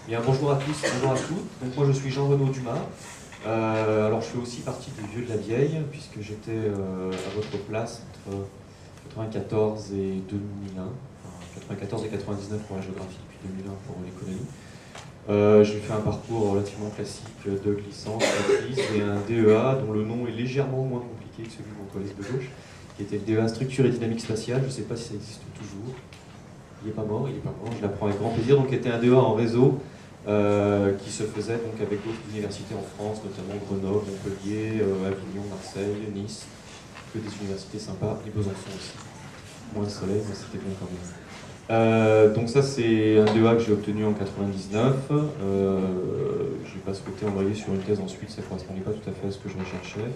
Bien, bonjour à tous, bonjour à toutes. Donc moi je suis Jean-Renaud Dumas. Alors je fais aussi partie des vieux de la vieille, puisque j'étais à votre place entre 94 et 2001. Enfin, 94 et 99 pour la géographie, puis 2001 pour l'économie. J'ai fait un parcours relativement classique de licence, maîtrise et un DEA dont le nom est légèrement moins compliqué que celui de mon collègue de gauche, qui était le DEA Structure et Dynamique Spatiale. Je ne sais pas si ça existe toujours. Il n'est pas mort, je l'apprends avec grand plaisir. Donc, qui était un DEA en réseau qui se faisait donc avec d'autres universités en France, notamment Grenoble, Montpellier, Avignon, Marseille, Nice, que des universités sympas, et Besançon aussi. Moins de soleil, mais c'était bien quand même. Donc ça, c'est un DEA que j'ai obtenu en 99. Je n'ai pas souhaité embrayer sur une thèse ensuite, ça ne correspondait pas tout à fait à ce que je recherchais.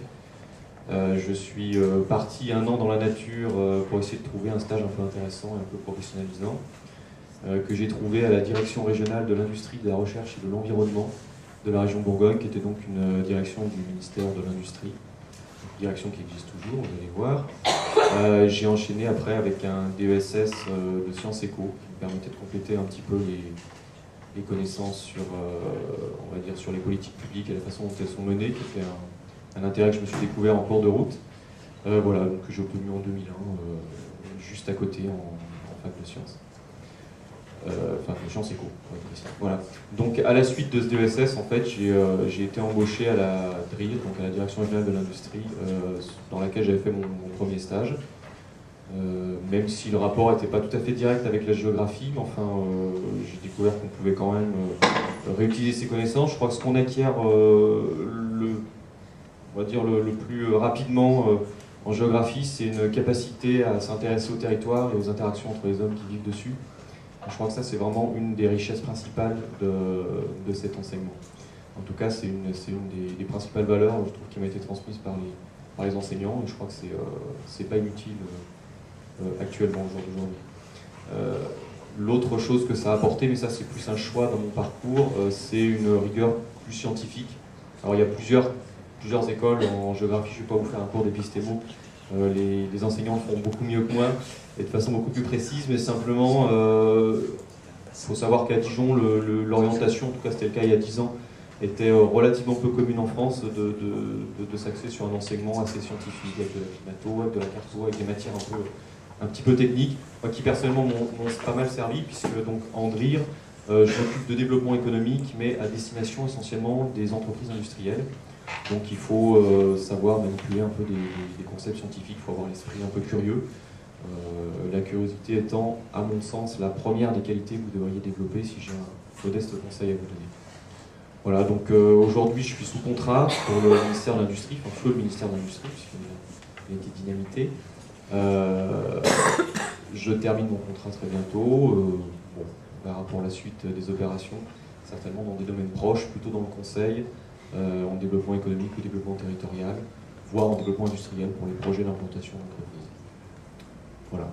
Je suis parti un an dans la nature pour essayer de trouver un stage un peu intéressant et un peu professionnalisant, que j'ai trouvé à la direction régionale de l'industrie, de la recherche et de l'environnement de la région Bourgogne, qui était donc une direction du ministère de l'Industrie, une direction qui existe toujours, vous allez voir. J'ai enchaîné après avec un DESS de sciences éco, qui me permettait de compléter un petit peu les connaissances sur, on va dire, sur les politiques publiques et la façon dont elles sont menées, qui était un intérêt que je me suis découvert en cours de route. Voilà, donc que j'ai obtenu en 2001, juste à côté en fac de sciences. Enfin, de sciences éco, pour être précis. Voilà. Donc, à la suite de ce DESS, en fait, j'ai été embauché à la DRIL, donc à la Direction Régionale de l'Industrie, dans laquelle j'avais fait mon premier stage. Même si le rapport n'était pas tout à fait direct avec la géographie, mais enfin, j'ai découvert qu'on pouvait quand même réutiliser ses connaissances. Je crois que ce qu'on acquiert on va dire le plus rapidement en géographie, c'est une capacité à s'intéresser au territoire et aux interactions entre les hommes qui vivent dessus. Je crois que ça, c'est vraiment une des richesses principales de cet enseignement. En tout cas, c'est une des principales valeurs, je trouve, qui m'a été transmise par les enseignants, et je crois que c'est pas inutile actuellement, au jour d'aujourd'hui. L'autre chose que ça a apporté, mais ça c'est plus un choix dans mon parcours, c'est une rigueur plus scientifique. Alors il y a plusieurs écoles en géographie, je ne vais pas vous faire un cours d'épistémo, les enseignants le font beaucoup mieux que moi, et de façon beaucoup plus précise, mais simplement, faut savoir qu'à Dijon, l'orientation, en tout cas c'était le cas il y a 10 ans, était relativement peu commune en France de s'axer sur un enseignement assez scientifique, avec de la climato, avec de la carto, avec des matières un petit peu techniques, moi qui personnellement m'ont pas mal servi, puisque donc en DRIR, je m'occupe de développement économique, mais à destination essentiellement des entreprises industrielles. Donc il faut savoir manipuler un peu des concepts scientifiques, il faut avoir l'esprit un peu curieux. La curiosité étant, à mon sens, la première des qualités que vous devriez développer si j'ai un modeste conseil à vous donner. Voilà, donc aujourd'hui je suis sous contrat pour le ministère de l'Industrie, enfin feu le ministère de l'Industrie, puisqu'il a été dynamité. Je termine mon contrat très bientôt. Bon, on verra pour la suite des opérations, certainement dans des domaines proches, plutôt dans le conseil, en développement économique ou développement territorial, voire en développement industriel pour les projets d'implantation d'entreprise. Voilà.